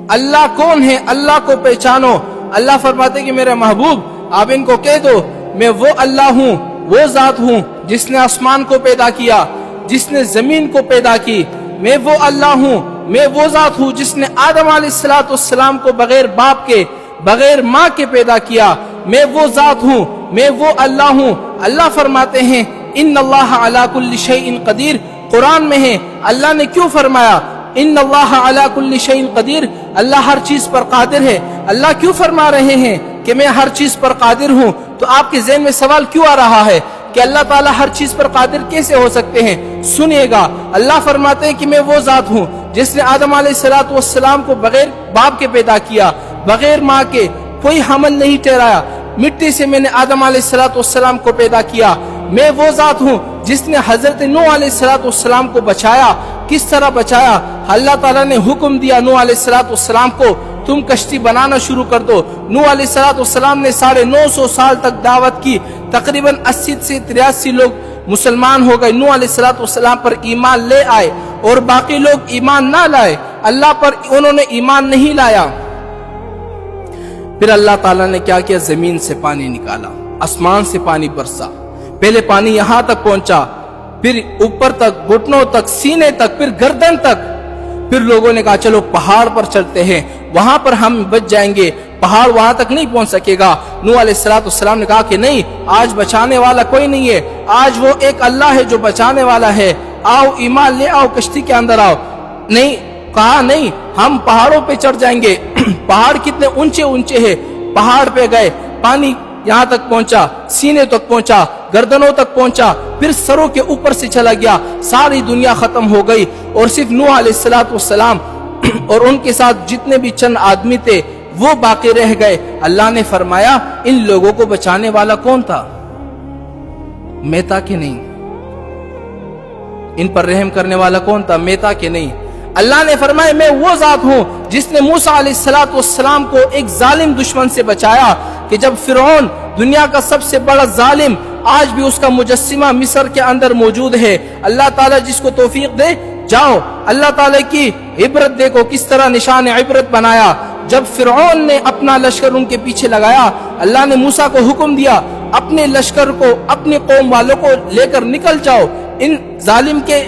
اللہ کون ہے، اللہ کو پہچانو۔ اللہ فرماتے کہ میرے محبوب آپ ان کو کہہ دو میں وہ اللہ ہوں، وہ ذات ہوں جس نے آسمان کو پیدا کیا، جس نے زمین کو پیدا کی۔ میں وہ اللہ ہوں، میں وہ ذات ہوں جس نے آدم علیہ السلام کو بغیر باپ کے، بغیر ماں کے پیدا کیا۔ میں وہ ذات ہوں، میں وہ اللہ ہوں۔ اللہ فرماتے ہیں ان اللہ علی کل شیء قدیر، قرآن میں ہے۔ اللہ نے کیوں فرمایا ان اللہ علی کل شیء قدیر؟ اللہ ہر چیز پر قادر ہے۔ اللہ کیوں فرما رہے ہیں کہ میں ہر چیز پر قادر ہوں؟ تو آپ کے ذہن میں سوال کیوں آ رہا ہے کہ اللہ تعالیٰ ہر چیز پر قادر کیسے ہو سکتے ہیں؟ سنیے گا، اللہ فرماتے ہیں کہ میں وہ ذات ہوں جس نے آدم علیہ السلام کو بغیر باپ کے پیدا کیا، بغیر ماں کے، کوئی حمل نہیں ٹھہرایا، مٹی سے میں نے آدم علیہ السلام کو پیدا کیا۔ میں وہ ذات ہوں جس نے حضرت نوح علیہ السلام کو بچایا۔ کس طرح بچایا؟ اللہ تعالیٰ نے حکم دیا نوح علیہ السلام کو تم کشتی بنانا شروع کر دو۔ نوح علیہ السلام نے 950 سال تک دعوت کی، تقریباً 80 سے 83 لوگ مسلمان ہو گئے، نوح علیہ السلام پر ایمان لے آئے، اور باقی لوگ ایمان نہ لائے، اللہ پر انہوں نے ایمان نہیں لایا۔ پھر اللہ تعالیٰ نے کیا کیا؟ زمین سے پانی نکالا، آسمان سے پانی برسا۔ پہلے پانی یہاں تک پہنچا، پھر اوپر تک، گھٹنوں تک، سینے تک، پھر گردن تک۔ پھر لوگوں نے کہا چلو پہاڑ پر چلتے ہیں، وہاں پر ہم بچ جائیں گے، پہاڑ وہاں تک نہیں پہنچ سکے گا۔ نوح علیہ السلام نے کہا کہ نہیں، آج بچانے والا کوئی نہیں ہے، آج وہ ایک اللہ ہے جو بچانے والا ہے، آؤ ایمان لے آؤ، کشتی کے اندر آؤ۔ نہیں، کہا نہیں، ہم پہاڑوں پہ چڑھ جائیں گے۔ پہاڑ کتنے اونچے اونچے ہیں، پہاڑ پہ گئے، پانی یہاں تک پہنچا، سینے تک پہنچا، گردنوں تک پہنچا، پھر سروں کے اوپر سے چلا گیا، ساری دنیا ختم ہو گئی، اور صرف نوح علیہ السلام اور ان کے ساتھ جتنے بھی چند آدمی تھے وہ باقی رہ گئے۔ اللہ نے فرمایا ان لوگوں کو بچانے والا کون تھا؟ میں تھا کہ نہیں؟ ان پر رحم کرنے والا کون تھا؟ میں تھا کہ نہیں؟ اللہ نے فرمایا میں وہ ذات ہوں جس نے موسیٰ علیہ السلام کو ایک ظالم دشمن سے بچایا، کہ جب فرعون دنیا کا سب سے بڑا ظالم، آج بھی اس کا مجسمہ مصر کے اندر موجود ہے، اللہ تعالیٰ جس کو توفیق دے جاؤ، اللہ تعالیٰ کی عبرت دیکھو کس طرح نشان عبرت بنایا۔ جب فرعون نے اپنا لشکر ان کے پیچھے لگایا، اللہ نے موسیٰ کو حکم دیا اپنے لشکر کو، اپنی قوم والوں کو لے کر نکل جاؤ، ان ظالم کے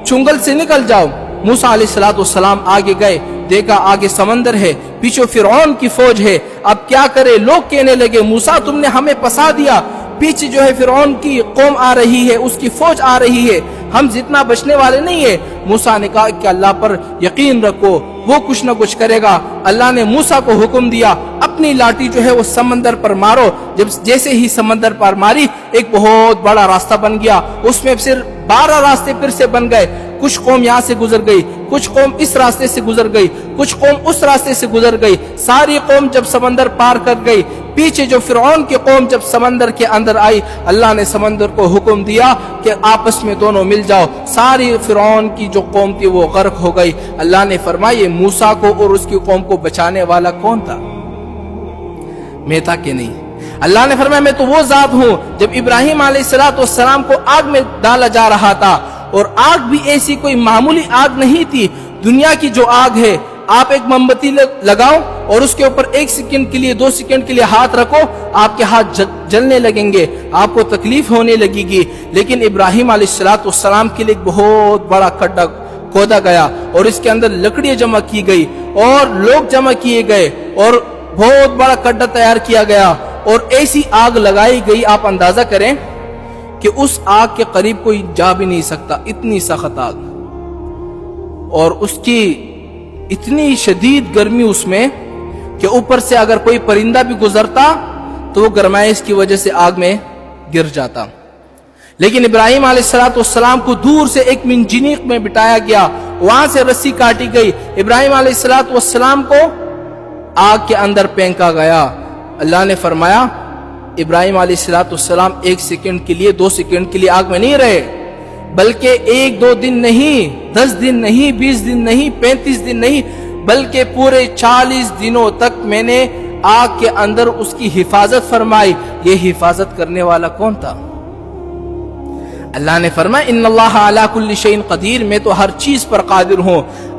چنگل سے نکل جاؤ۔ موسیٰ علیہ السلام آگے گئے، دیکھا آگے سمندر ہے، پیچھے فرعون کی فوج ہے، اب کیا کرے؟ لوگ کہنے لگے موسیٰ تم نے ہمیں پسا دیا، پیچھے جو ہے فرعون کی قوم آ رہی ہے، اس کی فوج آ رہی ہے، ہم جتنا بچنے والے نہیں ہے۔ موسیٰ نے کہا کہ اللہ پر یقین رکھو، وہ کچھ نہ کچھ کرے گا۔ اللہ نے موسیٰ کو حکم دیا اپنی لاٹھی جو ہے وہ سمندر پر مارو، جب جیسے ہی سمندر پر ماری ایک بہت بڑا راستہ بن گیا، اس میں صرف 12 راستے پھر سے بن گئے، کچھ قوم یہاں سے گزر گئی، کچھ قوم اس راستے سے گزر گئی، کچھ قوم اس راستے سے گزر گئی، ساری قوم جب سمندر پار کر گئی، پیچھے جو فرعون کی قوم جب سمندر کے اندر آئی، اللہ نے سمندر کو حکم دیا کہ آپس میں دونوں مل جاؤ، ساری فرعون کی جو قوم تھی وہ غرق ہو گئی۔ اللہ نے فرمایا موسیٰ کو اور اس کی قوم کو بچانے والا کون تھا؟ میں تھا کہ نہیں؟ اللہ نے فرمایا میں تو وہ ذات ہوں۔ جب ابراہیم علیہ السلام کو آگ میں ڈالا جا رہا تھا، اور آگ بھی ایسی کوئی معمولی آگ نہیں تھی، دنیا کی جو آگ ہے، آپ ایک موم بتی لگاؤ اور اس کے اوپر 1 سیکنڈ کے لیے 2 سیکنڈ کے لیے ہاتھ رکھو، آپ کے ہاتھ جلنے لگیں گے، آپ کو تکلیف ہونے لگے گی۔ لیکن ابراہیم علیہ السلام کے لیے ایک بہت بڑا کھڈا کھودا گیا، اور اس کے اندر لکڑیاں جمع کی گئی، اور لوگ جمع کیے گئے، اور بہت بڑا کھڈا تیار کیا گیا، اور ایسی آگ لگائی گئی، آپ اندازہ کریں کہ اس آگ کے قریب کوئی جا بھی نہیں سکتا، اتنی سخت آگ، اور اس کی اتنی شدید گرمی اس میں کہ اوپر سے اگر کوئی پرندہ بھی گزرتا تو وہ گرمائش کی وجہ سے آگ میں گر جاتا۔ لیکن ابراہیم علیہ السلام کو دور سے ایک منجنیق میں بٹھایا گیا، وہاں سے رسی کاٹی گئی، ابراہیم علیہ السلام کو آگ کے اندر پھینکا گیا۔ اللہ نے فرمایا ابراہیم علیہ السلام 1 سیکنڈ کے لیے 2 سیکنڈ کے لیے آگ میں نہیں رہے، بلکہ 1-2 دن نہیں، 10 دن نہیں، 20 دن نہیں، 35 دن نہیں، بلکہ پورے 40 دنوں تک میں نے آگ کے اندر اس کی حفاظت فرمائی۔ یہ حفاظت کرنے والا کون تھا؟ اللہ نے فرمایا ان اللہ علی کل شیء قدیر، میں تو ہر چیز پر قادر ہوں۔